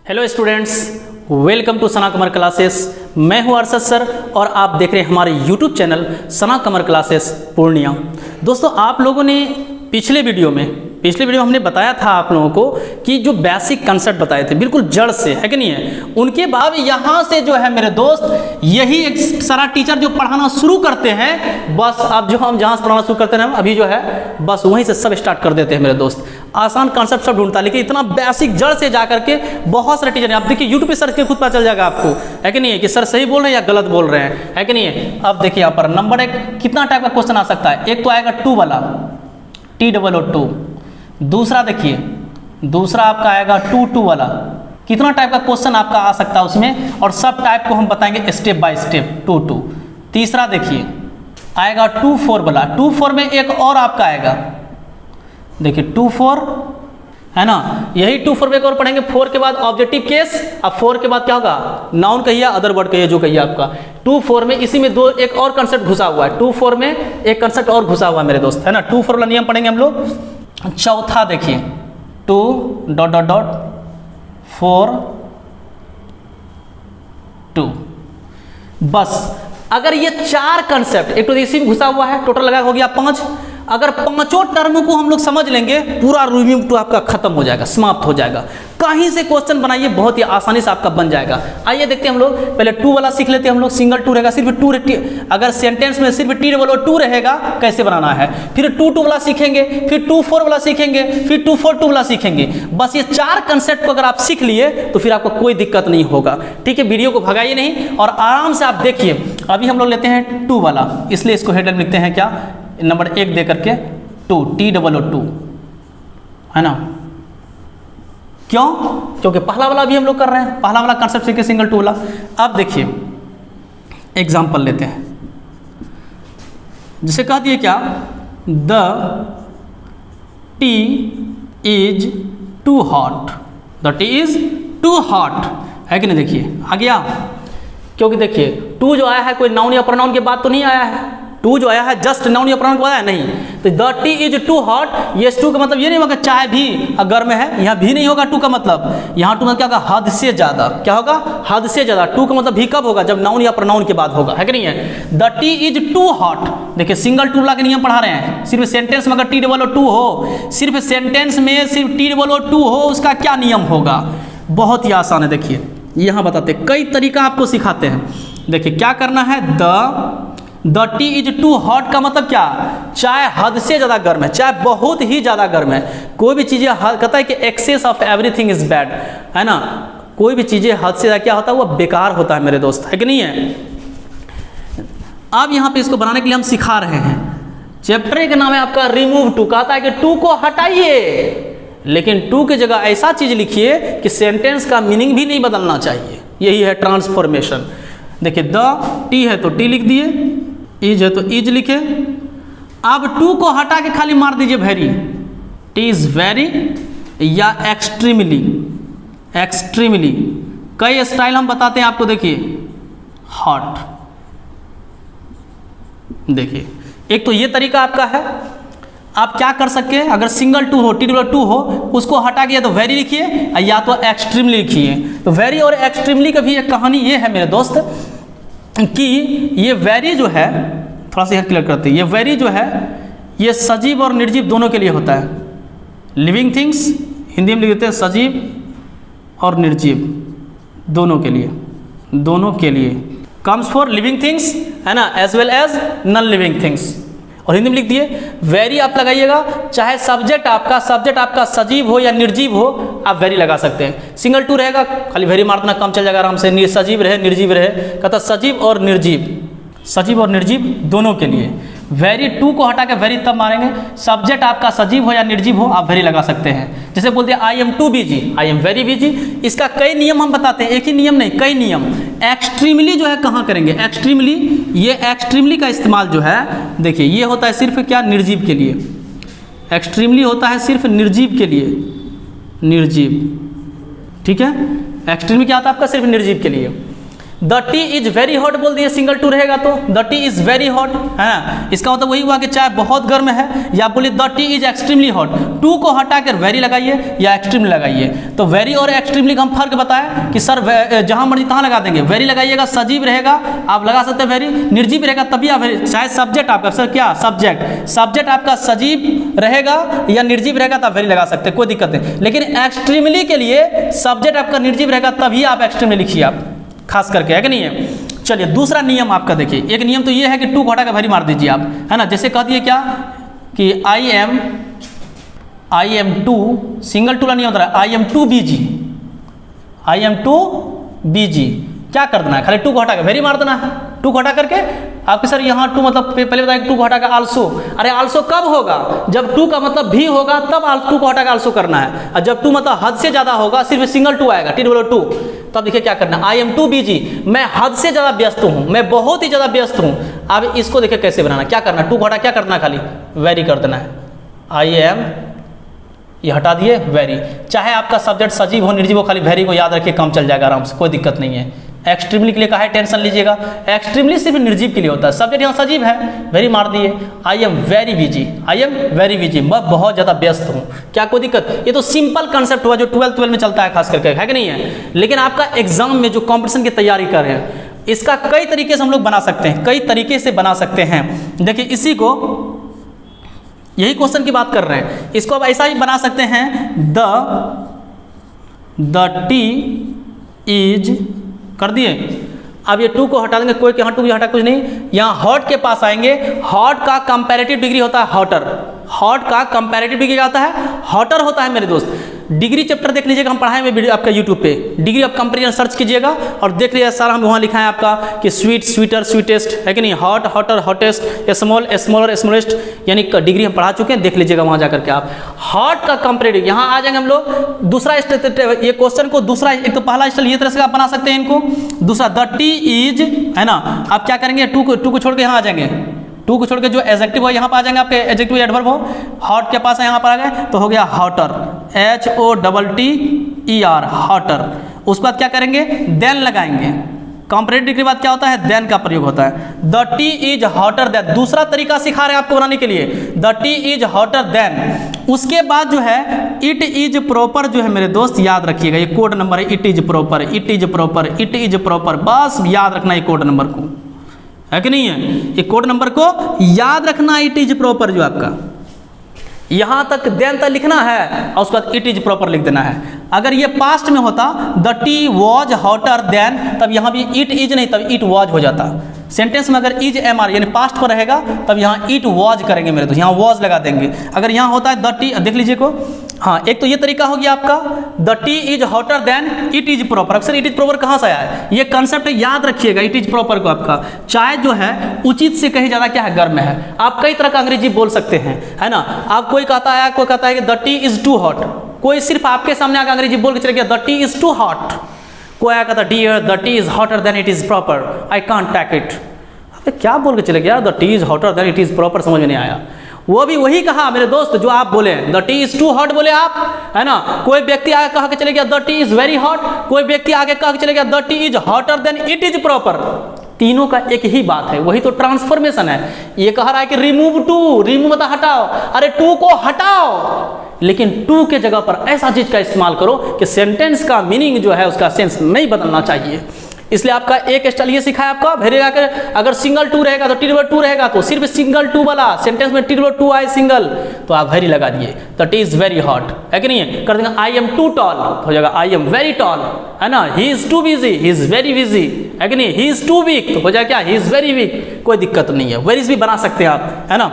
Hello students, welcome to Sana Qamar classes. मैं हूं Arshad sir और आप देख रहे हैं हमारे यूट्यूब चैनल सना कमर क्लासेस पूर्णिया। दोस्तों, आप लोगों ने पिछले वीडियो में हमने बताया था आप लोगों को कि जो बेसिक कंसेप्ट बताए थे बिल्कुल जड़ से, है कि नहीं है। उनके बाद यहाँ से जो है मेरे दोस्त, यही एक सारा टीचर जो पढ़ाना शुरू करते हैं, बस अब जो हम जहाँ से पढ़ाना शुरू करते हैं अभी जो है बस वहीं से सब स्टार्ट कर देते हैं मेरे दोस्त। आसान कंसेप्ट सब ढूंढता है, लेकिन इतना बेसिक जड़ से जा करके बहुत सारे टीचर हैं। आप देखिए यूट्यूब पे सर्च के खुद पता चल जाएगा आपको, है कि नहीं है, कि सर सही बोल रहे हैं या गलत बोल रहे हैं, है कि नहीं है। अब देखिए यहाँ पर नंबर 1 कितना टाइप का क्वेश्चन आ सकता है। एक तो आएगा 2 वाला, TOO2। दूसरा देखिए, दूसरा आपका आएगा 2 वाला। कितना टाइप का क्वेश्चन आपका आ सकता है उसमें, और सब टाइप को हम बताएंगे स्टेप बाय स्टेप 2। तीसरा देखिए आएगा 2-4 वाला। 2-4 में एक और आपका आएगा, देखिए 2-4 है ना। यही 2-4 में एक और पढ़ेंगे। 4 के बाद ऑब्जेक्टिव केस, अब 4 के बाद क्या होगा, नाउन कहिए अदर वर्ड कहिए, जो कहिए आपका। 2-4 में इसी में एक और कंसेप्ट घुसा हुआ है। 2-4 में एक कंसेप्ट और घुसा हुआ है मेरे दोस्त, है ना। 2-4 वाला नियम पढ़ेंगे हम लोग। चौथा देखिए 2:4:2। बस अगर ये 4 कंसेप्ट, एक तो इसी में घुसा हुआ है, टोटल लगा हो गया 5। अगर पांचों टर्म को हम लोग समझ लेंगे, पूरा रिव्यू तो आपका खत्म हो जाएगा, समाप्त हो जाएगा। कहीं से क्वेश्चन बनाइए, बहुत ही आसानी से आपका बन जाएगा। आइए देखते हैं हम लोग, पहले 2 वाला सीख लेते हैं हम लोग। सिंगल 2 रहेगा, सिर्फ 2। अगर सेंटेंस में सिर्फ TOO2 रहेगा, कैसे बनाना है। फिर 2-2 वाला सीखेंगे, फिर 2-4 वाला सीखेंगे, फिर 2-4-2 वाला सीखेंगे। बस ये 4 कंसेप्ट को अगर आप सीख लिए तो फिर आपको कोई दिक्कत नहीं होगा, ठीक है। वीडियो को भगाइए नहीं और आराम से आप देखिए। अभी हम लोग लेते हैं 2 वाला, इसलिए इसको हेडलाइन लिखते हैं क्या, नंबर 1 दे करके 2, TOO2, है ना। क्यों? क्योंकि पहला वाला भी हम लोग कर रहे हैं, पहला वाला कंसेप्ट सीखे, सिंगल 2 वाला। अब देखिए एग्जाम्पल लेते हैं, जिसे कह दिए क्या, the tea is too hot. The tea is too hot, है कि नहीं। देखिए आ गया, क्योंकि देखिए 2 जो आया है कोई नाउन या प्रोनाउन के बाद तो नहीं आया है। 2 जो आया है जस्ट नाउन या प्रोनाउन के बाद आया नहीं। तो the tea is too hot, ये 2 का मतलब ये नहीं होगा चाय भी गर्म है, यहाँ भी नहीं होगा 2 का मतलब। यहाँ 2 मतलब क्या होगा, हद से ज़्यादा। क्या होगा, हद से ज़्यादा। 2 का मतलब भी कब होगा, जब नाउन या प्रोनाउन के बाद होगा, है कि नहीं है। The tea is too hot, देखिए सिंगल 2 वाला के नियम पढ़ा रहे हैं। सिर्फ सेंटेंस में अगर TOO2 हो, सिर्फ सेंटेंस में सिर्फ TOO2 हो, उसका क्या नियम होगा। बहुत ही आसान है, देखिए यहाँ बताते, कई तरीका आपको सिखाते हैं। देखिए क्या करना है, the tea is too hot का मतलब क्या, चाय हद से ज़्यादा गर्म है, चाय बहुत ही ज़्यादा गर्म है। कोई भी चीज़ें कहता है कि excess of everything is bad, है ना। कोई भी चीज़ें हद से ज़्यादा क्या होता है, वो बेकार होता है मेरे दोस्त, है कि नहीं है। अब यहाँ पे इसको बनाने के लिए हम सिखा रहे हैं। चैप्टर का नाम है आपका रिमूव 2। कहता है कि 2 को हटाइए, लेकिन 2 की जगह ऐसा चीज़ लिखिए कि सेंटेंस का मीनिंग भी नहीं बदलना चाहिए। यही है ट्रांसफॉर्मेशन। देखिए द टी है तो टी लिख दिए, इज है तो इज लिखे। अब 2 को हटा के खाली मार दीजिए वेरी। टी इज वेरी या एक्सट्रीमली। एक्सट्रीमली कई स्टाइल हम बताते हैं आपको, देखिए हॉट। देखिए एक तो ये तरीका आपका है, आप क्या कर सकते हैं, अगर सिंगल 2 हो, TOO2 हो, उसको हटा के या तो वेरी लिखिए या तो एक्सट्रीमली लिखिए। तो वेरी और एक्सट्रीमली का भी एक कहानी ये है मेरे दोस्त, कि ये वेरी जो है, थोड़ा सा यहाँ क्लियर करते हैं, ये वेरी जो है ये सजीव और निर्जीव दोनों के लिए होता है। लिविंग थिंग्स हिंदी में लिख देते हैं सजीव और निर्जीव, दोनों के लिए, दोनों के लिए। कम्स फॉर लिविंग थिंग्स, है ना, as well as non living things. और हिंदी में लिख दिए वेरी आप लगाइएगा, चाहे सब्जेक्ट आपका सजीव हो या निर्जीव हो, आप वेरी लगा सकते हैं। सिंगल 2 रहेगा, खाली वेरी मार देना, कम चल जाएगा आराम से। सजीव रहे निर्जीव रहे, कहता सजीव और निर्जीव, सजीव और निर्जीव दोनों के लिए। वेरी 2 को हटा के वेरी तब मारेंगे, सब्जेक्ट आपका सजीव हो या निर्जीव हो, आप वेरी लगा सकते हैं। जैसे बोलते हैं आई am too busy, I am very busy. इसका कई नियम हम बताते हैं, एक ही नियम नहीं, कई नियम। एक्सट्रीमली जो है कहाँ करेंगे, एक्सट्रीमली, ये एक्सट्रीमली का इस्तेमाल जो है, देखिए ये होता है सिर्फ क्या, निर्जीव के लिए। एक्सट्रीमली होता है सिर्फ निर्जीव के लिए, निर्जीव, ठीक है। एक्सट्रीमली क्या होता है आपका, सिर्फ निर्जीव के लिए। The tea is very hot बोल दिए, सिंगल टू रहेगा तो the tea is very hot, है ना, इसका मतलब वही हुआ कि चाय बहुत गर्म है, या बोलिए the tea is extremely hot, too को हटाकर वेरी लगाइए या एक्सट्रीमली लगाइए। तो वेरी और एक्सट्रीमली का हम फर्क बताएं कि सर जहां मर्जी तहां लगा देंगे, वेरी लगाइएगा सजीव रहेगा आप लगा सकते हैं वेरी, निर्जीव रहेगा तभी आप वेरी, चाहे सब्जेक्ट आपका सर क्या सब्जेक्ट आपका सजीव रहेगा या निर्जीव रहेगा तब वेरी लगा सकते हैं, कोई दिक्कत नहीं। लेकिन एक्सट्रीमली के लिए सब्जेक्ट आपका निर्जीव रहेगा तभी आप एक्सट्रीमली लिखिए, आप खास करके, है कि नहीं है। चलिए दूसरा नियम आपका देखिए, एक नियम तो ये है कि टू को हटा के वेरी मार दीजिए आप, है ना, जैसे कह दिए क्या कि I am too, single too का नियम होता है आई एम टू बीजी, क्या कर देना है, खाली टू को हटा के वेरी मार देना है, टू को हटा करके आपके सर यहाँ टू मतलब पहले बताया टू को हटा के आल्सो, अरे आल्सो कब होगा, जब टू का मतलब भी होगा तब टू को हटा के आल्सो करना है, और जब टू मतलब हद से ज़्यादा होगा सिर्फ सिंगल टू आएगा, T-2, तब देखिए क्या करना है, आई एम टू बीजी, मैं हद से ज़्यादा व्यस्त हूँ, मैं बहुत ही ज़्यादा व्यस्त हूँ। अब इसको देखिए कैसे बनाना, क्या करना, टू को हटा क्या करना है, खाली वेरी कर देना है, आई एम ये हटा दिए वेरी, चाहे आपका सब्जेक्ट सजीव हो निर्जीव हो, खाली वेरी को याद रखिए, काम चल जाएगा आराम से, कोई दिक्कत नहीं है। एक्सट्रीमली के लिए कहा है टेंशन लीजिएगा, एक्सट्रीमली सिर्फ निर्जीव के लिए होता है, सब्जेक्ट यहाँ सजीव है, वेरी मार दिए, आई एम वेरी बिजी, मैं बहुत ज़्यादा व्यस्त हूँ, क्या कोई दिक्कत, ये तो सिंपल कंसेप्ट हुआ जो 12th में चलता है खास करके, है कि नहीं है। लेकिन आपका एग्जाम में जो कॉम्पिटिशन की तैयारी कर रहे हैं, इसका कई तरीके से हम लोग बना सकते हैं, कई तरीके से बना सकते हैं। देखिए इसी को, यही क्वेश्चन की बात कर रहे हैं, इसको अब ऐसा ही बना सकते हैं, द टी इज कर दिए, अब ये टू को हटा देंगे, कोई यहाँ टू हटा कुछ नहीं, यहाँ हॉट के पास आएंगे, हॉट का कंपैरेटिव डिग्री होता है हॉटर, हॉट का कंपैरेटिव डिग्री आता है हॉटर होता है मेरे दोस्त। डिग्री चैप्टर देख लीजिएगा, हम पढ़ाए हुए वीडियो आपका यूट्यूब पे, डिग्री ऑफ कंपेरिजन सर्च कीजिएगा और देख लीजिएगा सारा, हम वहाँ लिखा है आपका कि स्वीट स्वीटर स्वीटेस्ट, है कि नहीं, hot hotter hottest, small smaller smallest, यानी डिग्री हम पढ़ा चुके हैं, देख लीजिएगा वहाँ जाकर के आप। हॉट का कंपेरेटिव, यहाँ आ जाएंगे हम लोग, दूसरा ये क्वेश्चन को दूसरा, एक तो पहला स्टाइल ये तरह से आप बना सकते हैं इनको, दूसरा द टी इज, है ना, आप क्या करेंगे, टू को छोड़ के यहाँ आ जाएंगे, टू को छोड़ के जो एडजेक्टिव हो यहाँ पर आ जाएंगे, आपके एडजेक्टिव एडवर्ब हो, हॉट के पास है यहाँ पर आ गए तो हो गया हॉटर, HOTTER हॉटर। उसके बाद क्या करेंगे, देन लगाएंगे, कंपैरेटिव डिग्री के बाद क्या होता है, देन का प्रयोग होता है, the tea is hotter then, दूसरा तरीका सिखा रहे हैं आपको बनाने के लिए, the tea is hotter then. उसके बाद जो है इट इज प्रॉपर, जो है मेरे दोस्त याद रखिएगा, ये कोड नंबर है, it is proper, it is proper, it is proper, बस याद रखना ये कोड नंबर को, है कि नहीं है, ये कोड नंबर को याद रखना, इट इज प्रॉपर जो आपका यहाँ तक देन तक लिखना है और उसके बाद इट इज प्रॉपर लिख देना है। अगर ये पास्ट में होता the T was hotter then, तब यहाँ भी इट इज नहीं, तब इट वॉज हो जाता। सेंटेंस में अगर इज एम आर यानी पास्ट पर रहेगा तब यहाँ इट वॉज करेंगे मेरे दोस्त, यहाँ वॉज लगा देंगे। अगर यहाँ होता है द टी, देख लीजिए को, हाँ एक तो ये तरीका हो गया आपका, the tea is hotter than it is proper. अक्सर इट इज प्रॉपर कहाँ से आया है, ये कंसेप्ट याद रखिएगा, इट इज प्रॉपर को आपका चाय जो है उचित से कहीं ज़्यादा क्या है, गर्म है। आप कई तरह का अंग्रेजी बोल सकते हैं, है ना। आप कोई कहता है कि the tea is too hot, कोई सिर्फ आपके सामने आकर अंग्रेजी बोल के चले गया the tea is too hot, कोई आया कहता dear the tea is hotter than it is proper, I can't take it. अबे क्या बोल के चले गया, the tea is hotter than it is proper, समझ में नहीं आया। वो भी वही कहा मेरे दोस्त जो आप बोले, the tea is too hot बोले आप, है ना। कोई व्यक्ति आगे कहा के चले गया the tea is very hot, कोई व्यक्ति आगे कहा के चले गया the tea is hotter than it is proper. तीनों का एक ही बात है, वही तो ट्रांसफॉर्मेशन है। ये कह रहा है कि रिमूव टू, रिमूव मतलब हटाओ, अरे टू को हटाओ, लेकिन टू के जगह पर ऐसा चीज का इस्तेमाल करो कि सेंटेंस का मीनिंग जो है उसका सेंस नहीं बदलना चाहिए। इसलिए आपका एक स्टाइल ये सिखाया आपका, भेरे अगर सिंगल टू रहेगा तो T-2 रहेगा, तो सिर्फ सिंगल टू वाला सेंटेंस में T-2 आए सिंगल तो आप वेरी लगा दिए, the tea is very hot, है कि नहीं है। कर देंगे आई एम टू टॉल, हो जाएगा आई एम वेरी टॉल, है ना। He is too busy, he is very busy, है कि नहीं। ही इज टू वीक, तो हो जाएगा क्या, ही इज वेरी वीक, कोई दिक्कत नहीं है। वेरीज भी बना सकते हैं आप, है ना।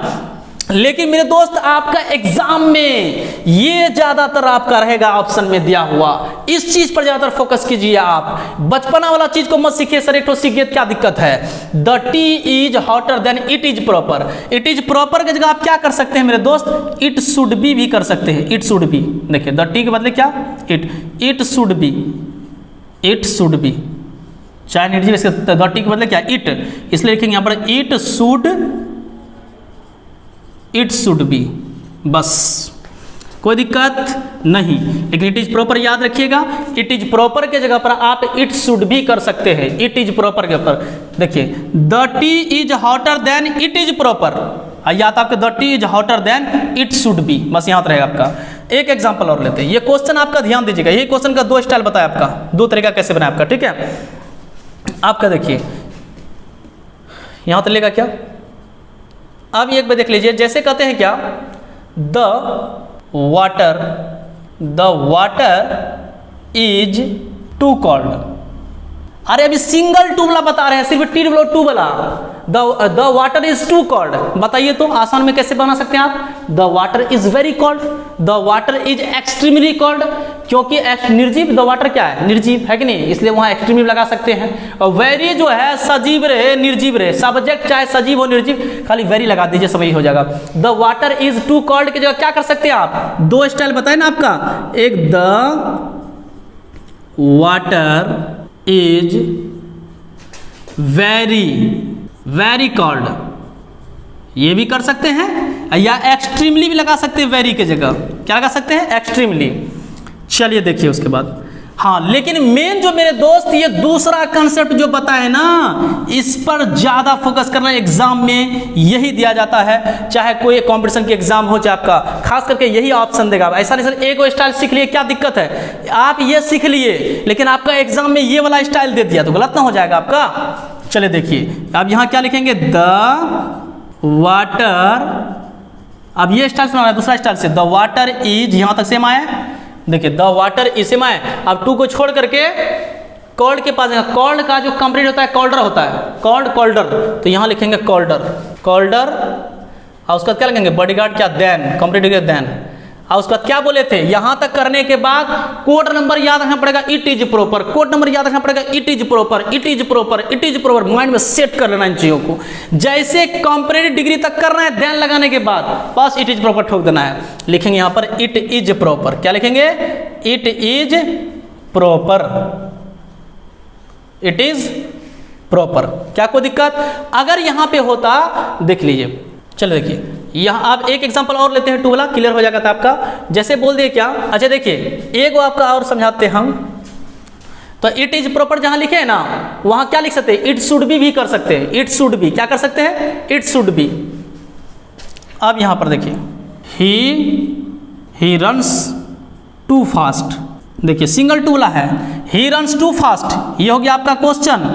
लेकिन मेरे दोस्त आपका एग्जाम में ये ज्यादातर आपका रहेगा ऑप्शन में दिया हुआ, इस चीज पर ज्यादातर फोकस कीजिए आप। बचपना वाला चीज को मत सीखिए, सर एक तो सीखिए, क्या दिक्कत है। The tea is hotter than it is proper, it is proper की जगह आप क्या कर सकते हैं मेरे दोस्त, इट शुड बी भी कर सकते हैं। इट शुड बी, देखिए द टी के बदले क्या, it should be, it should be, चाहे निर्जीव, द टी के बदले क्या, इट, इसलिए लिखेंगे यहाँ पर इट शुड बी, बस कोई दिक्कत नहीं। लेकिन इट इज प्रॉपर याद रखिएगा, इट इज प्रॉपर के जगह पर आप इट शुड भी कर सकते हैं। इट इज प्रॉपर के ऊपर देखिए, the tea is hotter than it is proper, या तो आपके the tea is hotter than it should be, बस यहाँ रहेगा आपका। एक एग्जांपल और लेते हैं, ये क्वेश्चन आपका ध्यान दीजिएगा, ये क्वेश्चन का दो स्टाइल बताया आपका, दो तरीका कैसे बनाया आपका, ठीक है। आपका देखिए यहाँ तो लेगा क्या, अब एक बार देख लीजिए, जैसे कहते हैं क्या, the water is too cold. अरे अभी सिंगल टू वाला बता रहे हैं, सिर्फ टी डब्ल्यू टू वाला, the water is too cold. बताइए तो आसान में कैसे बना सकते हैं आप, the water is very cold, the water is extremely cold, क्योंकि निर्जीव, द वाटर क्या है, निर्जीव है कि नहीं, इसलिए वहां एक्सट्रीमली लगा सकते हैं। और वेरी जो है सजीव रहे निर्जीव रहे, सब्जेक्ट चाहे सजीव हो निर्जीव, खाली वेरी लगा दीजिए, समझ हो जाएगा। The water is too cold की जगह क्या कर सकते हैं आप, दो स्टाइल बताए ना आपका, एक the water is very called, ये भी कर सकते हैं, या एक्सट्रीमली भी लगा सकते हैं, वेरी के जगह क्या लगा सकते हैं, एक्सट्रीमली। चलिए देखिए उसके बाद, हाँ लेकिन मेन जो मेरे दोस्त ये दूसरा कंसेप्ट जो बताए ना, इस पर ज़्यादा फोकस करना, एग्जाम में यही दिया जाता है, चाहे कोई कंपटीशन की एग्जाम हो, चाहे आपका, खास करके यही ऑप्शन देगा। ऐसा नहीं सर एक वो स्टाइल सीख लिए क्या दिक्कत है, आप ये सीख लिए लेकिन आपका एग्जाम में ये वाला स्टाइल दे दिया तो गलत ना हो जाएगा आपका। चलिए देखिए, अब यहाँ क्या लिखेंगे, द वाटर, अब ये स्टाइल सुना है दूसरा स्टाइल से, द वाटर इज, यहाँ तक सेम आया, देखिए द वाटर इज सेम आया। अब टू को छोड़ करके कॉल्ड के पास, कॉल्ड का जो कंप्लीट होता है कॉल्डर होता है, कॉल्डर, तो यहाँ लिखेंगे कॉल्डर, और उसका क्या लिखेंगे, बॉडीगार्ड क्या, देन, कंप्लीट हो गया देन। और उसका क्या बोले थे, यहां तक करने के बाद कोड नंबर याद रखना पड़ेगा, it is proper, code number याद रखना पड़ेगा, it is proper, it is proper, it is proper, mind में सेट कर लेना इन चीजों को। जैसे कंपैरेटिव डिग्री तक करना है, देन लगाने के बाद बस इट इज प्रॉपर ठोक देना है। लिखेंगे यहां पर इट इज प्रॉपर, क्या लिखेंगे, it is proper, it is proper. क्या कोई दिक्कत, अगर यहां पे होता, देख लीजिए, चलो देखिए यहाँ आप एक एग्जांपल और लेते हैं, टू वाला क्लियर हो जाएगा था आपका। जैसे बोल दिए क्या, अच्छा देखिए एक आपका और समझाते हैं हम, तो इट इज प्रॉपर जहां लिखे है ना, वहां क्या लिख सकते हैं, इट शुड बी भी कर सकते हैं, इट शुड बी क्या कर सकते हैं, इट शुड बी। अब यहां पर देखिए, ही रन्स टू फास्ट, देखिए सिंगल टू वाला है, ही रन्स टू फास्ट, ये हो गया आपका क्वेश्चन।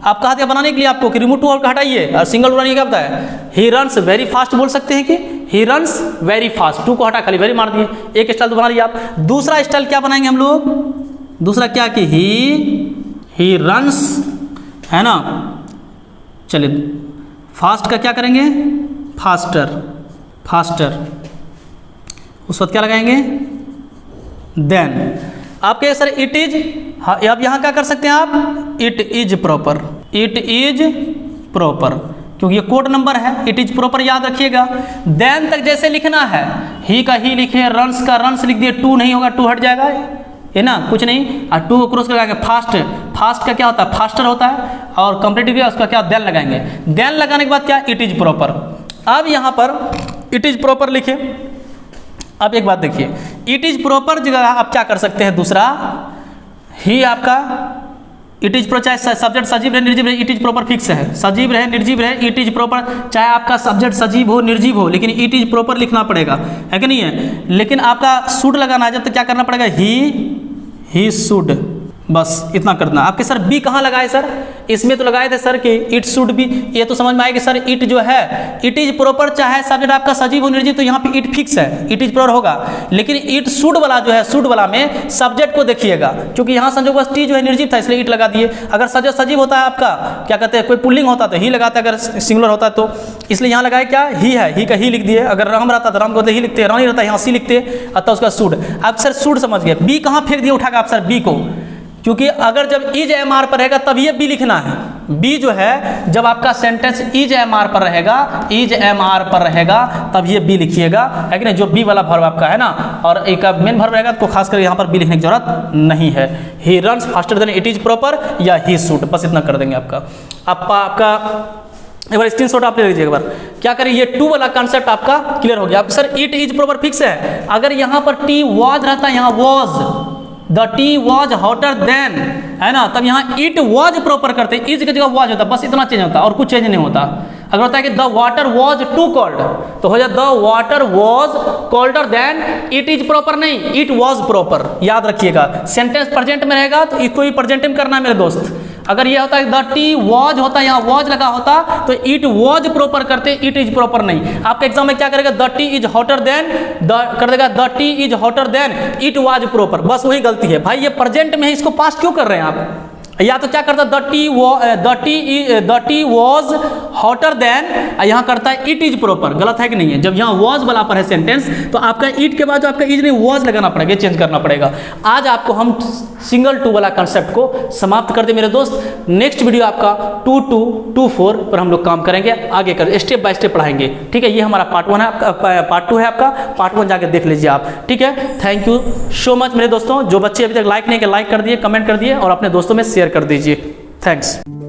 आप कहा था बनाने के लिए आपको कि रिमूव टू और हटाइए, और सिंगल टू क्या बताया, ही रन्स वेरी फास्ट बोल सकते हैं कि he runs very fast, too को हटा खाली वेरी मार दिए, एक स्टाइल तो बना लिया आप। दूसरा स्टाइल क्या बनाएंगे हम लोग, दूसरा क्या कि ही रन्स है ना, चलिए फास्ट का क्या करेंगे, फास्टर, उस वक्त क्या लगाएंगे, देन। आपके सर इट इज, हाँ अब यहाँ क्या कर सकते हैं आप, it is proper, it is proper, क्योंकि ये कोड नंबर है, इट इज प्रॉपर याद रखिएगा। देन तक जैसे लिखना है, ही का ही लिखे, रन्स का रन्स लिख दिए, टू नहीं होगा, टू हट जाएगा है ना, कुछ नहीं, और टू को क्रॉस लगाएंगे, फास्ट का क्या होता है, फास्टर होता है, और कंप्लीट उसका क्या, देन लगाएंगे, देन लगाने के बाद क्या, इट इज प्रॉपर। अब यहाँ पर इट इज प्रॉपर लिखे। अब एक बात देखिए, इट इज प्रॉपर जगह आप क्या कर सकते हैं, दूसरा ही आपका इट इज चाहे सब्जेक्ट सजीव रहे निर्जीव रहे, इट इज प्रॉपर फिक्स है, सजीव रहे निर्जीव रहे, इट इज प्रॉपर, चाहे आपका सब्जेक्ट सजीव हो निर्जीव हो, लेकिन इट इज प्रॉपर लिखना पड़ेगा, है कि नहीं है। लेकिन आपका शुड लगाना है जब, तो क्या करना पड़ेगा, ही शुड, बस इतना करना। आपके सर बी कहाँ लगाए सर, इसमें तो लगाए थे सर कि इट शुड बी, ये तो समझ में आएगी सर, इट जो है इट इज प्रॉपर, चाहे सब्जेक्ट आपका सजीव हो निर्जीव, तो यहाँ पे इट फिक्स है, इट इज प्रॉपर होगा। लेकिन इट शुड वाला जो है, शुड वाला में सब्जेक्ट को देखिएगा, क्योंकि यहाँ संजोग बस टी जो है निर्जीव था इसलिए इट लगा दिए। अगर सब्जेक्ट सजीव होता है आपका, क्या कहते हैं, कोई पुल्लिंग होता तो ही लगाते, अगर सिंगुलर होता तो, इसलिए यहाँ लगाए क्या, ही है, ही का ही लिख दिए। अगर राम रहता तो राम को ही लिखते, रानी रहता यहाँ सी लिखते, अतः उसका शुड। अब सर शुड समझ गए, बी कहाँ फेंक दिए उठाकर आप सर, बी को, क्योंकि अगर जब इज एम आर पर रहेगा तब ये बी लिखना है। बी जो है जब आपका सेंटेंस इज एम आर पर रहेगा, इज एम आर पर रहेगा, तब ये बी लिखिएगा, है कि नहीं, जो बी वाला वर्ब आपका है ना, और एक मेन वर्ब रहेगा तो खासकर यहाँ पर बी लिखने की जरूरत नहीं है। He runs faster than it is proper, या ही शुड, बस इतना कर देंगे आपका। आपका एक बार स्क्रीनशॉट आप ले लीजिए एक बार। क्या करें, ये टू वाला कंसेप्ट आपका क्लियर हो गया। अब sir it is proper fix है, अगर यहाँ पर टी वॉज रहता है, यहाँ was, the T was hotter then, है ना, तब यहाँ इट वॉज प्रॉपर करते, इज की जगह वॉज होता, बस इतना चेंज होता और कुछ चेंज नहीं होता। अगर होता है कि the water was too cold, तो हो जाता the water was colder than, it is proper नहीं, इट वॉज प्रॉपर। याद रखिएगा, सेंटेंस प्रेजेंट में रहेगा तो इसको भी प्रेजेंट में करना है मेरे दोस्त। अगर यह होता है द टी वॉज होता, यहाँ वॉज लगा होता, तो इट वॉज प्रॉपर करते, इट इज प्रॉपर नहीं। आपके एग्जाम में क्या करेगा, the tea is hotter then, कर देगा the tea is hotter than, it was proper, बस वही गलती है भाई। ये प्रेजेंट में है, इसको पास्ट क्यों कर रहे हैं आप? या तो क्या करता the T was hotter then, यहाँ करता है इट इज प्रॉपर, गलत है कि नहीं है? जब यहाँ वॉज वाला पर है सेंटेंस, तो आपका इट के बाद जो आपका इज नहीं वॉज लगाना पड़ेगा, चेंज करना पड़ेगा। आज आपको हम सिंगल टू वाला कंसेप्ट को समाप्त कर दे मेरे दोस्त। नेक्स्ट वीडियो आपका 2 to 2 पर हम लोग काम करेंगे, आगे कर स्टेप बाय स्टेप पढ़ाएंगे, ठीक है। ये हमारा पार्ट 1 है, आपका पार्ट 2 है, आपका पार्ट 1 जाके देख लीजिए आप, ठीक है। थैंक यू सो मच मेरे दोस्तों। जो बच्चे अभी तक लाइक नहीं किए, लाइक कर दिए, कमेंट कर दिए और अपने दोस्तों में शेयर कर दीजिए। थैंक्स।